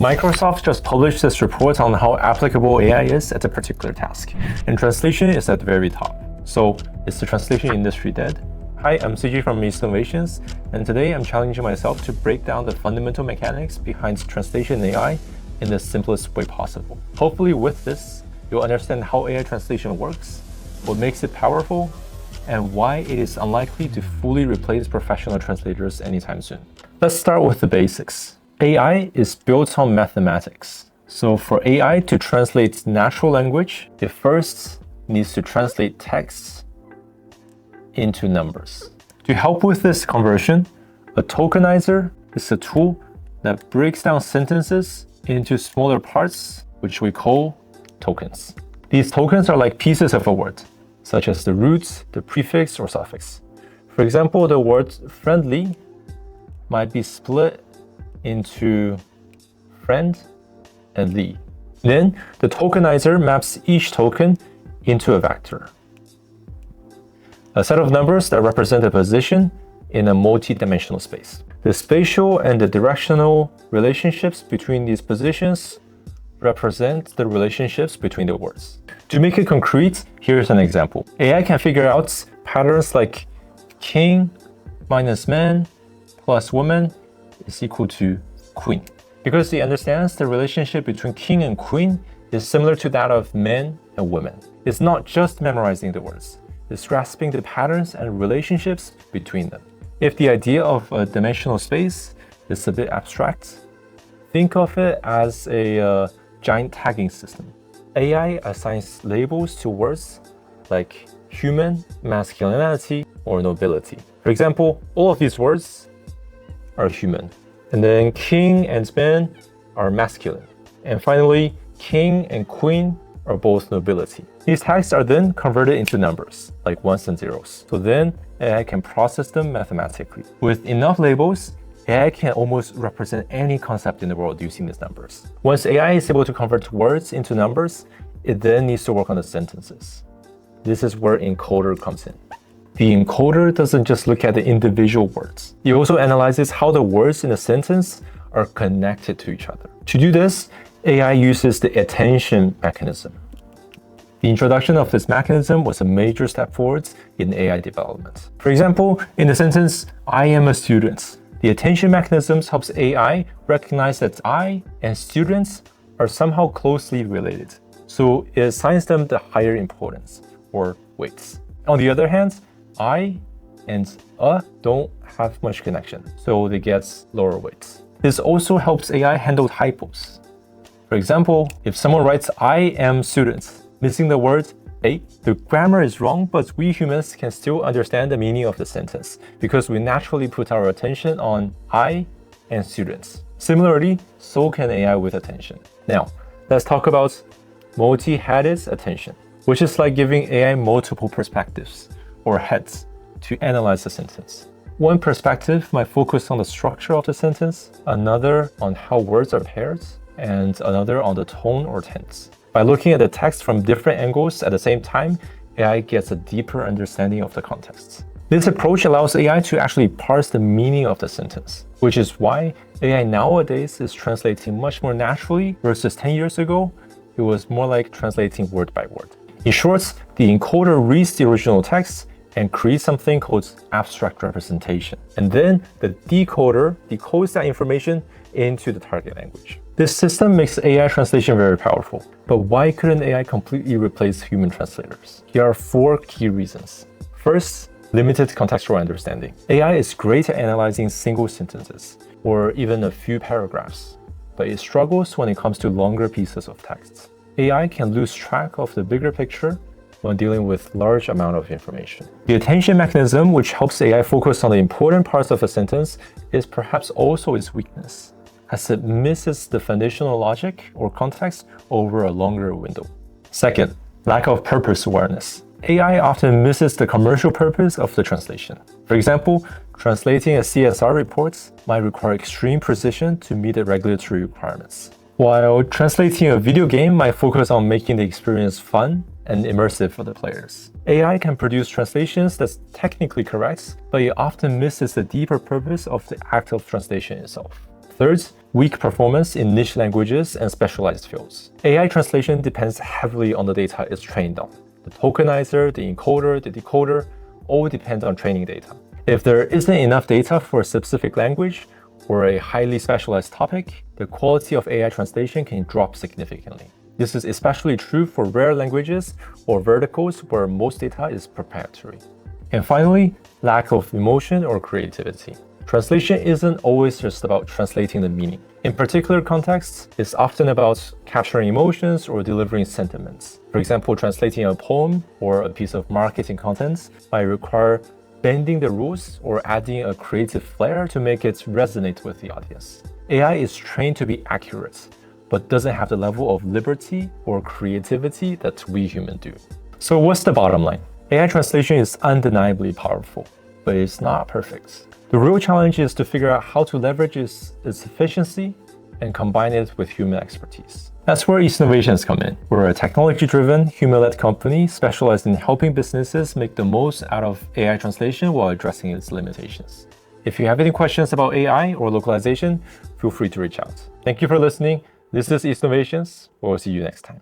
Microsoft just published this report on how applicable AI is at a particular task, and translation is at the very top. So, is the translation industry dead? Hi, I'm Sijie from East Innovations, and today I'm challenging myself to break down the fundamental mechanics behind translation AI in the simplest way possible. Hopefully with this, you'll understand how AI translation works, what makes it powerful, and why it is unlikely to fully replace professional translators anytime soon. Let's start with the basics. AI is built on mathematics. So for AI to translate natural language, it first needs to translate text into numbers. To help with this conversion, a tokenizer is a tool that breaks down sentences into smaller parts, which we call tokens. These tokens are like pieces of a word, such as the root, the prefix, or suffix. For example, the word friendly might be split into friend and li. Then the tokenizer maps each token into a vector, a set of numbers that represent a position in a multi-dimensional space. The spatial and the directional relationships between these positions represent the relationships between the words. To make it concrete, here's an example. AI can figure out patterns like king minus man plus woman is equal to queen. Because it understands the relationship between king and queen is similar to that of men and women. It's not just memorizing the words, it's grasping the patterns and relationships between them. If the idea of a dimensional space is a bit abstract, think of it as a giant tagging system. AI assigns labels to words like human, masculinity, or nobility. For example, all of these words are human. And then king and man are masculine. And finally, king and queen are both nobility. These tags are then converted into numbers, like ones and zeros. So then AI can process them mathematically. With enough labels, AI can almost represent any concept in the world using these numbers. Once AI is able to convert words into numbers, it then needs to work on the sentences. This is where encoder comes in. The encoder doesn't just look at the individual words. It also analyzes how the words in a sentence are connected to each other. To do this, AI uses the attention mechanism. The introduction of this mechanism was a major step forwards in AI development. For example, in the sentence, I am a student, the attention mechanisms helps AI recognize that I and students are somehow closely related. So it assigns them the higher importance or weights. On the other hand, I and don't have much connection, so they get lower weights. This also helps AI handle typos. For example, if someone writes I am student, missing the word a, the grammar is wrong, but we humans can still understand the meaning of the sentence because we naturally put our attention on I and students. Similarly, so can AI with attention. Now, let's talk about multi-headed attention, which is like giving AI multiple perspectives or heads to analyze the sentence. One perspective might focus on the structure of the sentence, another on how words are paired, and another on the tone or tense. By looking at the text from different angles at the same time, AI gets a deeper understanding of the context. This approach allows AI to actually parse the meaning of the sentence, which is why AI nowadays is translating much more naturally versus 10 years ago, it was more like translating word by word. In short, the encoder reads the original text and creates something called abstract representation. And then the decoder decodes that information into the target language. This system makes AI translation very powerful. But why couldn't AI completely replace human translators? Here are 4 key reasons. First, limited contextual understanding. AI is great at analyzing single sentences or even a few paragraphs, but it struggles when it comes to longer pieces of text. AI can lose track of the bigger picture when dealing with large amount of information. The attention mechanism, which helps AI focus on the important parts of a sentence, is perhaps also its weakness, as it misses the foundational logic or context over a longer window. Second, lack of purpose awareness. AI often misses the commercial purpose of the translation. For example, translating a CSR report might require extreme precision to meet the regulatory requirements, while translating a video game might focus on making the experience fun and immersive for the players. AI can produce translations that's technically correct, but it often misses the deeper purpose of the act of translation itself. Third, weak performance in niche languages and specialized fields. AI translation depends heavily on the data it's trained on. The tokenizer, the encoder, the decoder all depend on training data. If there isn't enough data for a specific language or a highly specialized topic, the quality of AI translation can drop significantly. This is especially true for rare languages or verticals where most data is proprietary. And finally, lack of emotion or creativity. Translation isn't always just about translating the meaning. In particular contexts, it's often about capturing emotions or delivering sentiments. For example, translating a poem or a piece of marketing content might require bending the rules or adding a creative flair to make it resonate with the audience. AI is trained to be accurate, but doesn't have the level of liberty or creativity that we humans do. So what's the bottom line? AI translation is undeniably powerful, but it's not perfect. The real challenge is to figure out how to leverage its efficiency and combine it with human expertise. That's where East Innovations come in. We're a technology-driven, human-led company specialized in helping businesses make the most out of AI translation while addressing its limitations. If you have any questions about AI or localization, feel free to reach out. Thank you for listening. This is East Innovations. We'll see you next time.